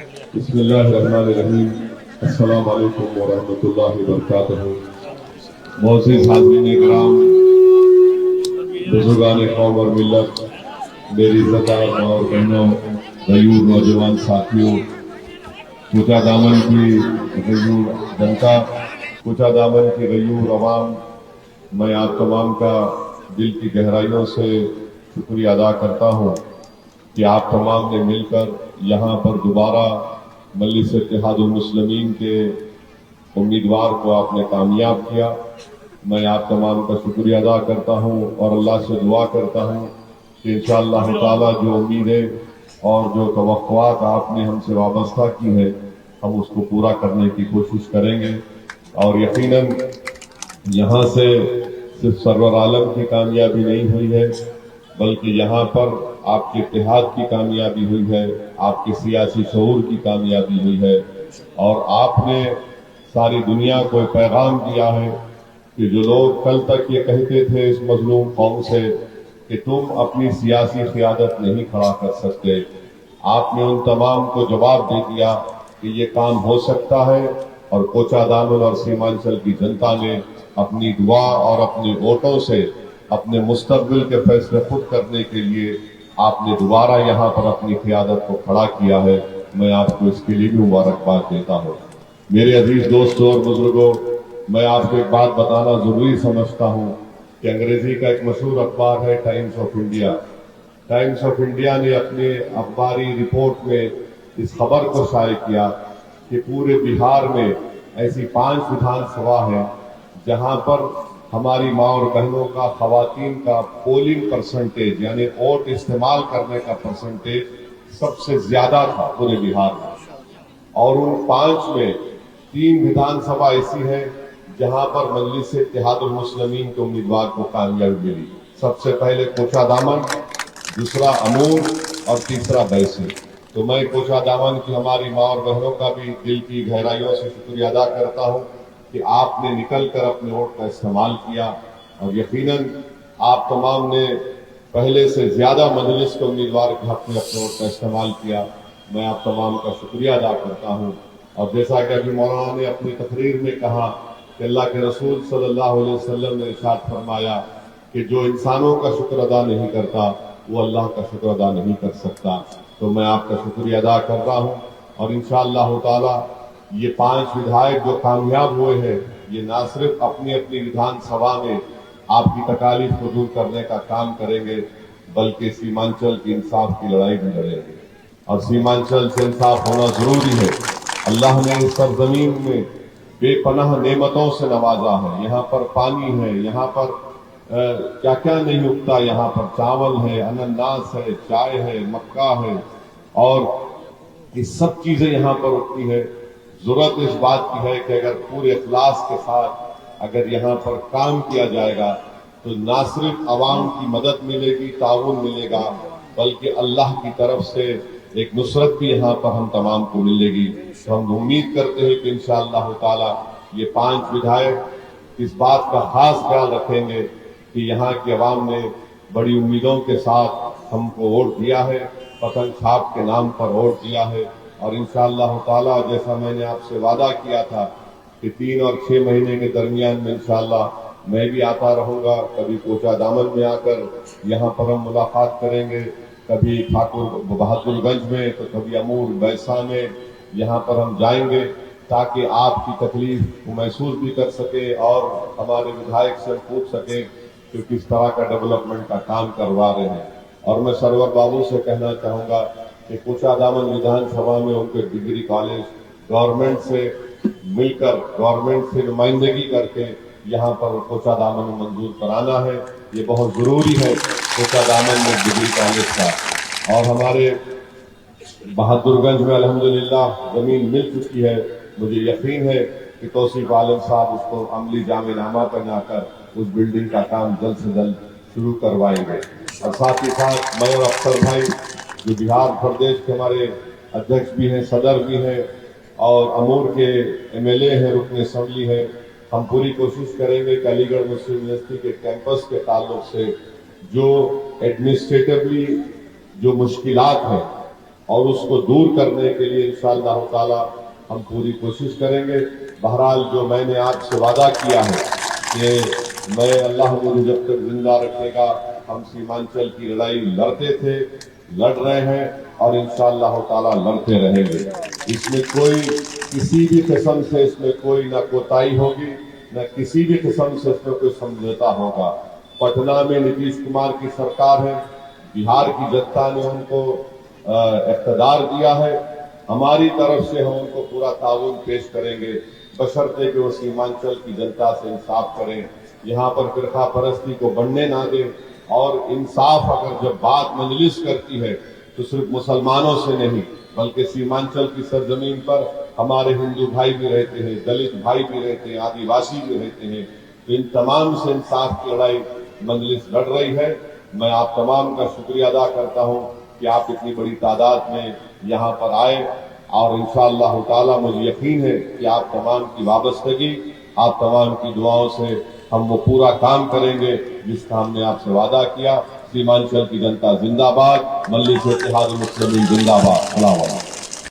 بسم اللہ الرحمن الرحیم۔ السلام علیکم ورحمۃ اللہ وبرکاتہ۔ معزز حاضرین کرام، بزرگان قوم اور ملت، میری عزتدار ماں اور بہنوں، غیور نوجوان ساتھیوں، کوچا دامن کی غیور جنتا، کوچا دامن کی غیور عوام، میں آپ تمام کا دل کی گہرائیوں سے شکریہ ادا کرتا ہوں کہ آپ تمام نے مل کر یہاں پر دوبارہ مجلس اتحاد المسلمین کے امیدوار کو آپ نے کامیاب کیا۔ میں آپ تمام کا شکریہ ادا کرتا ہوں اور اللہ سے دعا کرتا ہوں کہ انشاءاللہ تعالی جو امیدیں اور جو توقعات آپ نے ہم سے وابستہ کی ہے، ہم اس کو پورا کرنے کی کوشش کریں گے، اور یقیناً یہاں سے صرف سرور عالم کی کامیابی نہیں ہوئی ہے، بلکہ یہاں پر آپ کے اتحاد کی کامیابی ہوئی ہے، آپ کے سیاسی شعور کی کامیابی ہوئی ہے، اور آپ نے ساری دنیا کو ایک پیغام دیا ہے کہ جو لوگ کل تک یہ کہتے تھے اس مظلوم قوم سے کہ تم اپنی سیاسی قیادت نہیں کھڑا کر سکتے، آپ نے ان تمام کو جواب دے دیا کہ یہ کام ہو سکتا ہے، اور کوچا دامن اور سیمانچل کی جنتا نے اپنی دعا اور اپنے ووٹوں سے اپنے مستقبل کے فیصلے خود کرنے کے لیے آپ نے دوبارہ یہاں پر اپنی قیادت کو کھڑا کیا ہے۔ میں آپ کو اس کے لیے بھی مبارکباد دیتا ہوں۔ میرے عزیز دوستوں اور بزرگوں، میں آپ کو ایک بات بتانا ضروری سمجھتا ہوں کہ انگریزی کا ایک مشہور اخبار ہے Times of India. Times of India نے اپنے اخباری رپورٹ میں اس خبر کو شائع کیا کہ پورے بہار میں ایسی 5 ودھان سبھا ہیں جہاں پر ہماری ماں اور بہنوں کا، خواتین کا پولنگ پرسنٹیج یعنی ووٹ استعمال کرنے کا پرسنٹیج سب سے زیادہ تھا پورے بہار میں، اور ان 5 میں 3 ودھان سبھا ایسی ہیں جہاں پر مجلس اتحاد المسلمین کے امیدوار کو کامیابی ملی۔ سب سے پہلے کوچا دامن، دوسرا امور اور تیسرا بیسی۔ تو میں کوچا دامن کی ہماری ماں اور بہنوں کا بھی دل کی گہرائیوں سے شکریہ ادا کرتا ہوں کہ آپ نے نکل کر اپنے ووٹ کا استعمال کیا، اور یقیناً آپ تمام نے پہلے سے زیادہ مجلس کے امیدوار کے حق میں اپنے ووٹ کا استعمال کیا۔ میں آپ تمام کا شکریہ ادا کرتا ہوں، اور جیسا کہ ابھی مولانا نے اپنی تقریر میں کہا کہ اللہ کے رسول صلی اللہ علیہ وسلم نے ارشاد فرمایا کہ جو انسانوں کا شکر ادا نہیں کرتا وہ اللہ کا شکر ادا نہیں کر سکتا۔ تو میں آپ کا شکریہ ادا کر رہا ہوں، اور انشاءاللہ تعالی یہ 5 ودھائک جو کامیاب ہوئے ہیں، یہ نہ صرف اپنی اپنی ودھان سبھا میں آپ کی تکالیف کو دور کرنے کا کام کریں گے، بلکہ سیمانچل کی انصاف کی لڑائی بھی لڑیں گے، اور سیمانچل سے انصاف ہونا ضروری ہے۔ اللہ نے اس سرزمین میں بے پناہ نعمتوں سے نوازا ہے، یہاں پر پانی ہے، یہاں پر کیا کیا نہیں اگتا، یہاں پر چاول ہے، انناس ہے، چائے ہے، مکہ ہے، اور یہ سب چیزیں یہاں پر اگتی ہے۔ ضرورت اس بات کی ہے کہ اگر پورے اخلاص کے ساتھ اگر یہاں پر کام کیا جائے گا تو نہ صرف عوام کی مدد ملے گی، تعاون ملے گا، بلکہ اللہ کی طرف سے ایک نصرت بھی یہاں پر ہم تمام کو ملے گی۔ تو ہم امید کرتے ہیں کہ انشاءاللہ تعالی یہ 5 ودھائک اس بات کا خاص خیال رکھیں گے کہ یہاں کی عوام نے بڑی امیدوں کے ساتھ ہم کو ووٹ دیا ہے، پتنگ چھاپ کے نام پر ووٹ دیا ہے، اور انشاءاللہ تعالی جیسا میں نے آپ سے وعدہ کیا تھا کہ 3 اور 6 مہینے کے درمیان میں انشاءاللہ میں بھی آتا رہوں گا، کبھی کوچا دامن میں آ کر یہاں پر ہم ملاقات کریں گے، کبھی ٹھاکر بہادر گنج میں، تو کبھی امور بیسا میں، یہاں پر ہم جائیں گے تاکہ آپ کی تکلیف کو محسوس بھی کر سکے اور ہمارے ودھائک سے پوچھ سکیں کہ کس طرح کا ڈیولپمنٹ کا کام کروا رہے ہیں۔ اور میں سرور بابو سے کہنا چاہوں گا کہ کوچا دامن ودھان سبھا میں ان کے ڈگری کالج گورنمنٹ سے مل کر، گورنمنٹ سے نمائندگی کر کے یہاں پر کوچا دامن منظور کرانا ہے، یہ بہت ضروری ہے کوچا دامن میں ڈگری کالج کا۔ اور ہمارے بہادر گنج میں الحمدللہ زمین مل چکی ہے، مجھے یقین ہے کہ توصیف عالم صاحب اس کو عملی جامع نامہ پہنا کر اس بلڈنگ کا کام جلد سے جلد شروع کروائیں گے۔ اور ساتھ ہی ساتھ میں اور اختر بھائی جو بہار پردیش کے ہمارے ادھیکش بھی ہیں، صدر بھی ہیں، اور امور کے ایم ایل اے ہیں، رکن اسمبلی ہیں، ہم پوری کوشش کریں گے کہ علی گڑھ مسلم یونیورسٹی کے کیمپس کے تعلق سے جو ایڈمنسٹریٹولی جو مشکلات ہیں اور اس کو دور کرنے کے لیے انشاءاللہ تعالی ہم پوری کوشش کریں گے۔ بہرحال جو میں نے آپ سے وعدہ کیا ہے کہ میں اللہ مجھے جب تک زندہ رکھے گا، ہم سیمانچل کی لڑائی لڑتے تھے، لڑ رہے ہیں اور انشاءاللہ تعالی لڑتے رہیں گے۔ اس میں کوئی کسی بھی قسم سے اس میں کوئی نہ کوتاہی ہوگی، نہ کسی بھی قسم سے اس میں کوئی سمجھوتا ہوگا۔ پٹنہ میں نتیش کمار کی سرکار ہے، بہار کی جنتا نے ان کو اقتدار دیا ہے، ہماری طرف سے ہم ان کو پورا تعاون پیش کریں گے، بشرطے کہ وہ سیمانچل کی جنتا سے انصاف کریں، یہاں پر فرقہ پرستی کو بڑھنے نہ دیں، اور انصاف اگر جب بات مجلس کرتی ہے تو صرف مسلمانوں سے نہیں بلکہ سیمانچل کی سرزمین پر ہمارے ہندو بھائی بھی رہتے ہیں، دلت بھائی بھی رہتے ہیں، آدیواسی بھی رہتے ہیں، تو ان تمام سے انصاف کی لڑائی مجلس لڑ رہی ہے۔ میں آپ تمام کا شکریہ ادا کرتا ہوں کہ آپ اتنی بڑی تعداد میں یہاں پر آئے، اور انشاءاللہ تعالی مجھے یقین ہے کہ آپ تمام کی وابستگی، آپ تمام کی دعاؤں سے ہم وہ پورا کام کریں گے جس کا ہم نے آپ سے وعدہ کیا۔ سیمانچل کی جنتا زندہ باد، مجلس اتحاد المسلمین زندہ باد۔ السلام علیکم۔